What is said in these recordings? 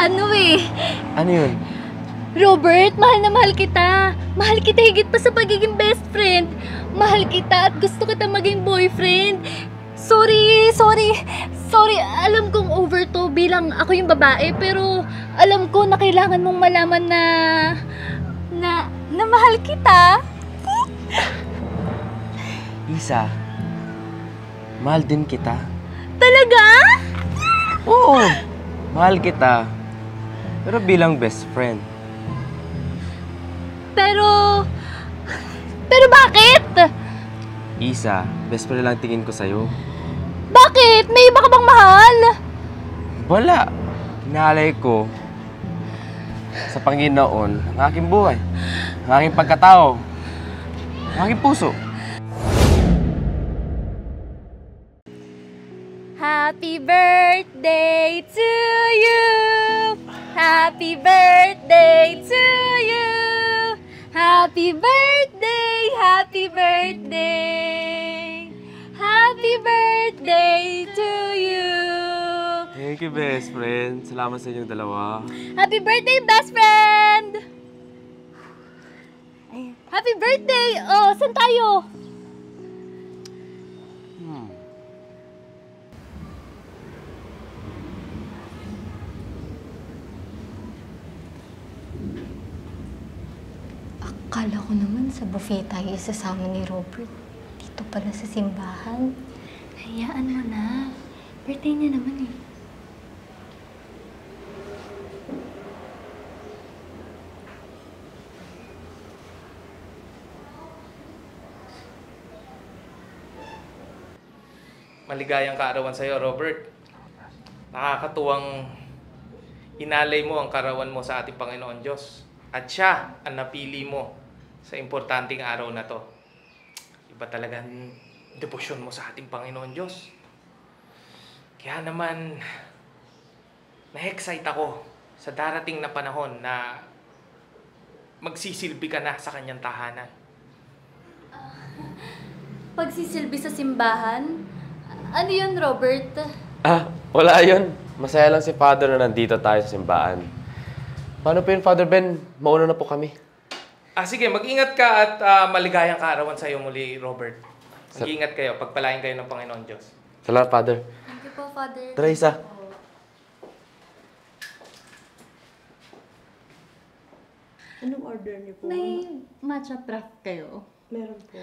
Ano eh, Ano yun? Robert, mahal na mahal kita. Mahal kita higit pa sa pagiging best friend. Mahal kita at gusto kita maging boyfriend. Sorry. Alam kong over to bilang ako yung babae, pero alam ko na kailangan mong malaman na mahal kita. Isa, mahal din kita. Talaga? Oo, mahal kita. Pero bilang best friend. Pero bakit? Isa, best friend lang tingin ko sa'yo. Bakit? May iba ka bang mahal? Wala. Hinalay ko sa Panginoon ang aking buhay, ang aking pagkatao, ang aking puso. Happy birthday to you! Happy birthday to you! Happy birthday! Happy birthday! Happy birthday to you! Thank you, best friend. Salamat sa inyong dalawa. Happy birthday, best friend! Happy birthday! Oh, saan tayo? Akala ko naman sa buffet tayo isasama ni Robert. Dito pala sa simbahan. Hayaan mo na. Birthday niya naman eh. Maligayang kaarawan sa'yo, Robert. Nakakatuwang inalay mo ang karawan mo sa ating Panginoon Diyos. At siya ang napili mo sa importanteng araw na to. Iba talagang debosyon mo sa ating Panginoon Diyos. Kaya naman, na-excite ako sa darating na panahon na magsisilbi ka na sa kanyang tahanan. Pagsisilbi sa simbahan? Ano yun, Robert? Wala yun. Masaya lang si Father na nandito tayo sa simbahan. Paano po yun, Father Ben? Mauna na po kami. Sige, mag-ingat ka at maligayang kaarawan sa iyo muli, Robert. Mag-ingat kayo, pagpalain kayo ng Panginoon Diyos. Salamat, Father. Thank you po, Father. Tara, Isa. Anong order niyo po? May matcha frappe kayo? Meron po.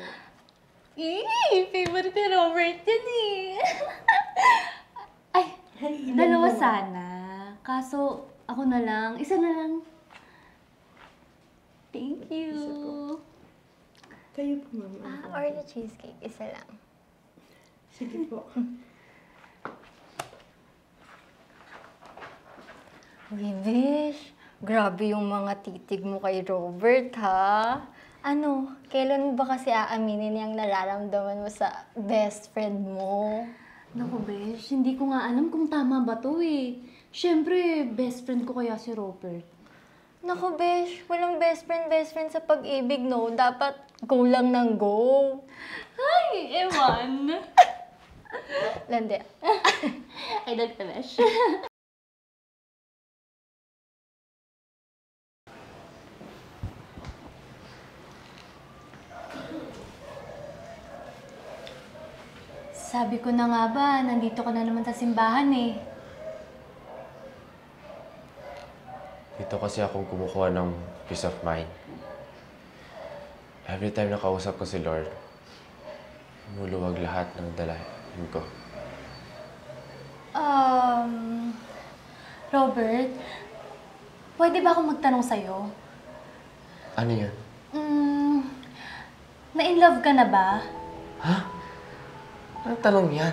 Favorite ni Robert yun eh. Ay, ilan dalawa po? sana. Kaso, ako na lang. Isa na lang. Thank you. Isa po. Kayo po, ma'am. Oreo cheesecake, isa lang. Sige po. Uy, Bish. Grabe yung mga titig mo kay Robert, ha? Ano, kailan mo ba kasi aaminin yung nararamdaman mo sa best friend mo? Naku, Besh, hindi ko nga alam kung tama ba to eh. Siyempre, best friend ko kaya si Robert. Naku, Bish, walang best friend sa pag-ibig, no? Dapat go lang ng go. Ay, ewan. Lande. Ay, dagta, Besh. Sabi ko na nga ba, nandito ka na naman sa simbahan eh. Dito kasi akong kumukuha ng peace of mind. Every time nakausap ko si Lord, lumuluwag lahat ng dalahin ko. Robert, pwede ba akong magtanong sa'yo? Ano yun? Na-inlove ka na ba? Anong tanong yan?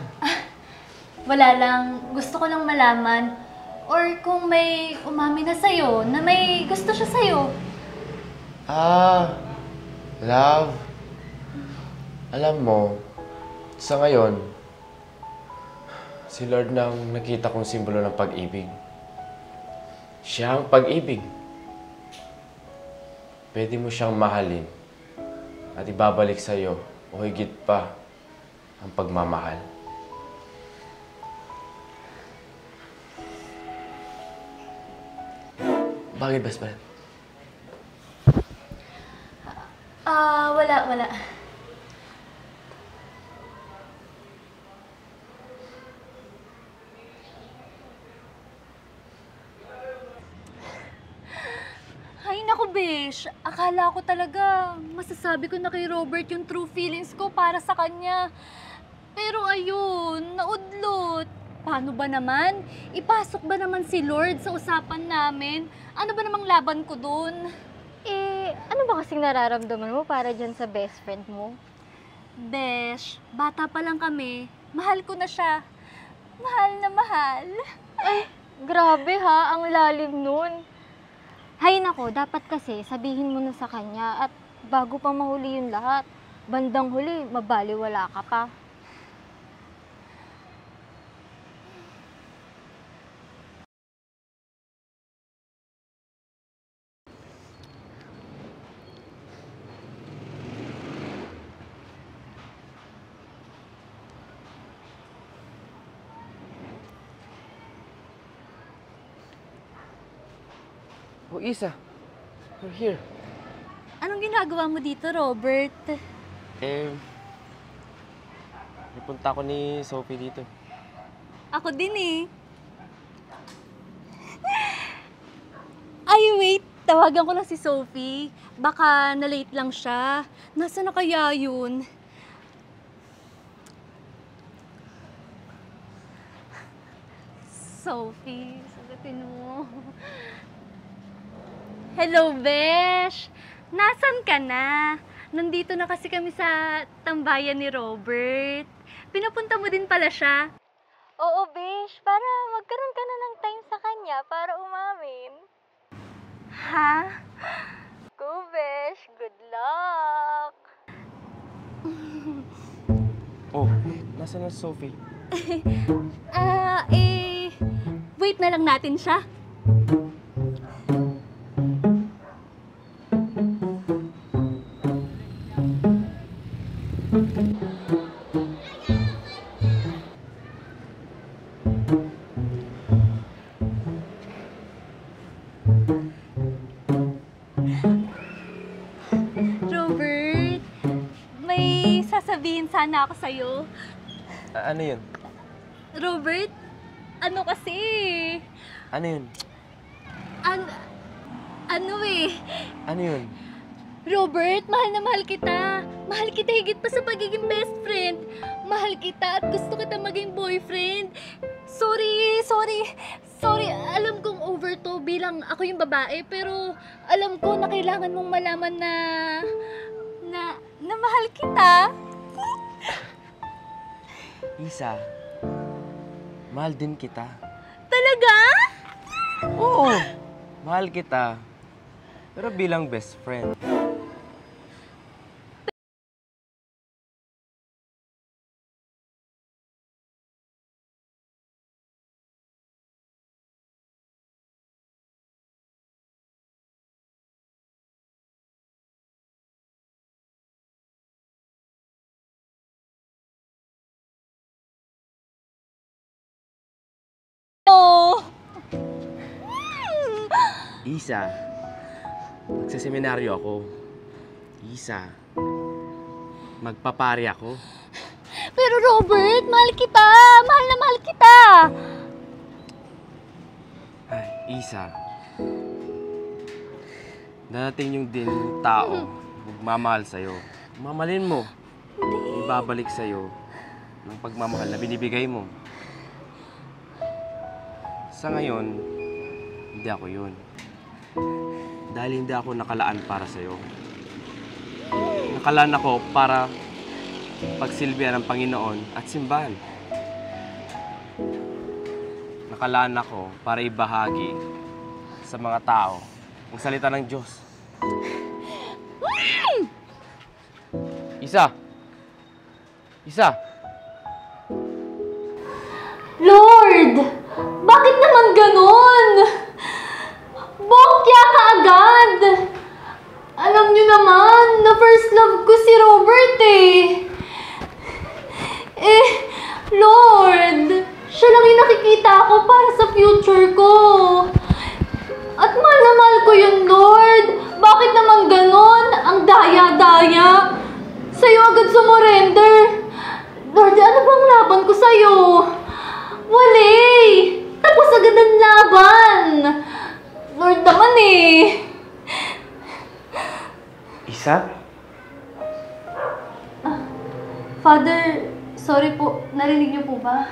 Wala lang. Gusto ko lang malaman. Or kung may umami na sa'yo, na may gusto siya sa'yo. Love. Alam mo, sa ngayon, si Lord na ang nakita kong simbolo ng pag-ibig. Siya ang pag-ibig. Pwede mo siyang mahalin at ibabalik sa'yo o higit pa ang pagmamahal. Bakit best friend? Wala. Ay, naku, Besh. Akala ko talaga masasabi ko na kay Robert yung true feelings ko para sa kanya. Pero ayun, naudlot. Paano ba naman? Ipasok ba naman si Lord sa usapan namin? Ano ba namang laban ko dun? Ano ba kasing nararamdaman mo para dyan sa best friend mo? Besh, bata pa lang kami. Mahal ko na siya. Mahal na mahal. Grabe ha, ang lalim nun. Hay nako, dapat kasi sabihin mo na sa kanya at bago pa mahuli yung lahat. Bandang huli, mabaliwala ka pa. Oh, Isa. You're here. Anong ginagawa mo dito, Robert? Napunta ko ni Sophie dito. Ako din eh. Ay, wait. Tawagan ko lang si Sophie. Baka na-late lang siya. Nasaan na kaya yun? Sophie, sagutin mo. Hello, Besh! Nasaan ka na? Nandito na kasi kami sa tambayan ni Robert. Pinapunta mo din pala siya. Oo, Bish, para magkaroon ka na ng time sa kanya para umamin. Ha? Go, Bish! Good luck! Oh, nasaan na si Sophie? Wait na lang natin siya. Robert, may sasabihin sana ako sa'yo. Ano yun? Robert, ano kasi? Ano yun? Ano eh? Ano yun? Robert, mahal na mahal kita. Mahal kita higit pa sa pagiging best friend. Mahal kita at gusto kita maging boyfriend. Sorry. Alam kong over to bilang ako yung babae, pero alam ko na kailangan mong malaman na mahal kita. Isa, mahal din kita. Talaga? Oo, mahal kita. Pero bilang best friend. Oh. Isa, magsaseminaryo ako. Isa, magpapari ako. Pero Robert, mahal kita. Mahal na mahal kita. Ay, Isa. Darating yung din yung tao, magmamahal sa'yo. Mamalin mo. Ibabalik sa'yo ng pagmamahal na binibigay mo. Sa ngayon, hindi ako yun. Dahil hindi ako nakalaan para sa'yo. Nakalaan ako para pagsilbihan ng Panginoon at simbahan. Nakalaan ako para ibahagi sa mga tao ang salita ng Diyos. Isa! Lord! Bakit naman ganon? Bokya ka agad! Alam niyo naman, na first love ko si Robert eh. Lord, siya lang yung nakikita ko para sa future ko. At mahal na mahal nag-surrender. Lord, ano bang laban ko sa'yo? Wala eh. Tapos agad ang laban. Lord naman eh. Isa? Father, sorry po. Narinig niyo po ba?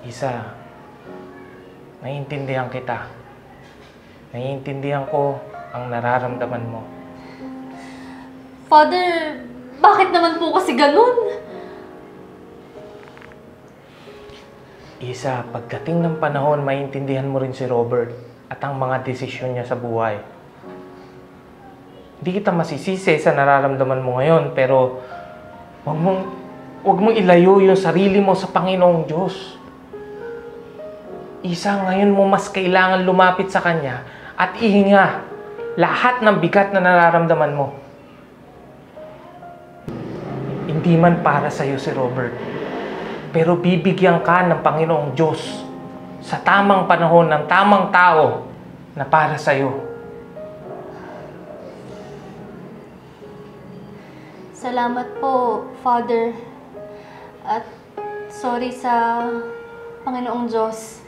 Isa, naiintindihan kita. Naiintindihan ko ang nararamdaman mo. Father, bakit naman po kasi ganun? Isa, pagdating ng panahon, maiintindihan mo rin si Robert at ang mga desisyon niya sa buhay. Hindi kita masisisi sa nararamdaman mo ngayon, pero wag mong ilayo yung sarili mo sa Panginoong Diyos. Isa, ngayon mo mas kailangan lumapit sa Kanya at ihinga lahat ng bigat na nararamdaman mo. Hindi man para sa'yo si Robert, pero bibigyan ka ng Panginoong Diyos sa tamang panahon ng tamang tao na para sa'yo. Salamat po, Father. At sorry sa Panginoong Diyos.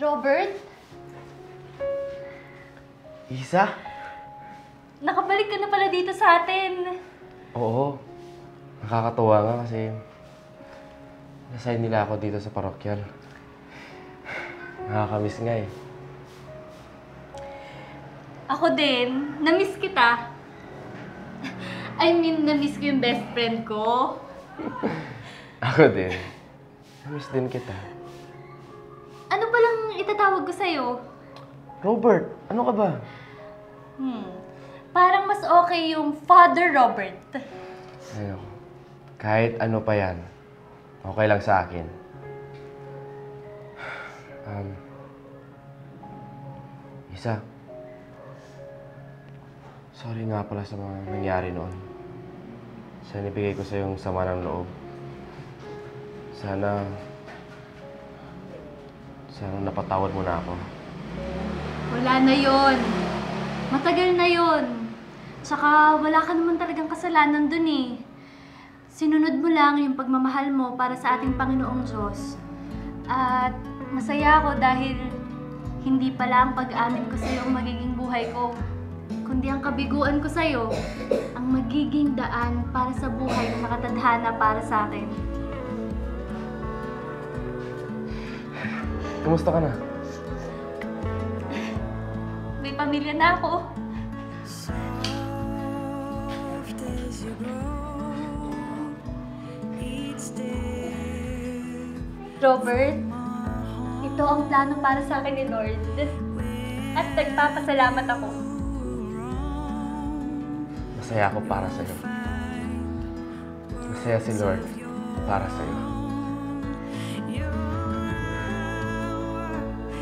Robert, Isa? nakabalik ka na pala dito sa atin. Oo. Nakakatuwa nga kasi nasign nila ako dito sa parokyal. Nakakamiss nga eh. Ako din, na-miss kita. I mean, na-miss ko yung best friend ko. Ako din. Namiss din kita. Ano palang itatawag ko sa'yo? Robert, ano ka ba? Parang mas okay yung Father Robert. Ayun. Kahit ano pa yan, okay lang sa akin. Isa. Sorry nga pala sa mga nangyari noon. Sana ibigay ko sa yung sama ng loob. Sana napatawad mo na ako. Wala na yon. Matagal na yon. Tsaka wala ka naman talagang kasalanan dun eh. Sinunod mo lang yung pagmamahal mo para sa ating Panginoong Diyos. At masaya ako dahil hindi pala ang pag-amin ko sa'yo ang magiging buhay ko, kundi ang kabiguan ko sa'yo ang magiging daan para sa buhay na nakatadhana para sa akin. Kumusta ka na? May pamilya na ako. Robert, ito ang plano para sa akin ni Lord. At nagpapasalamat ako. Masaya ako para sa'yo. Masaya si Lord para sa'yo.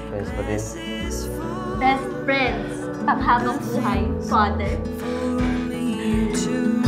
Friends pa din? Best friends, panghabang buhay, Father. To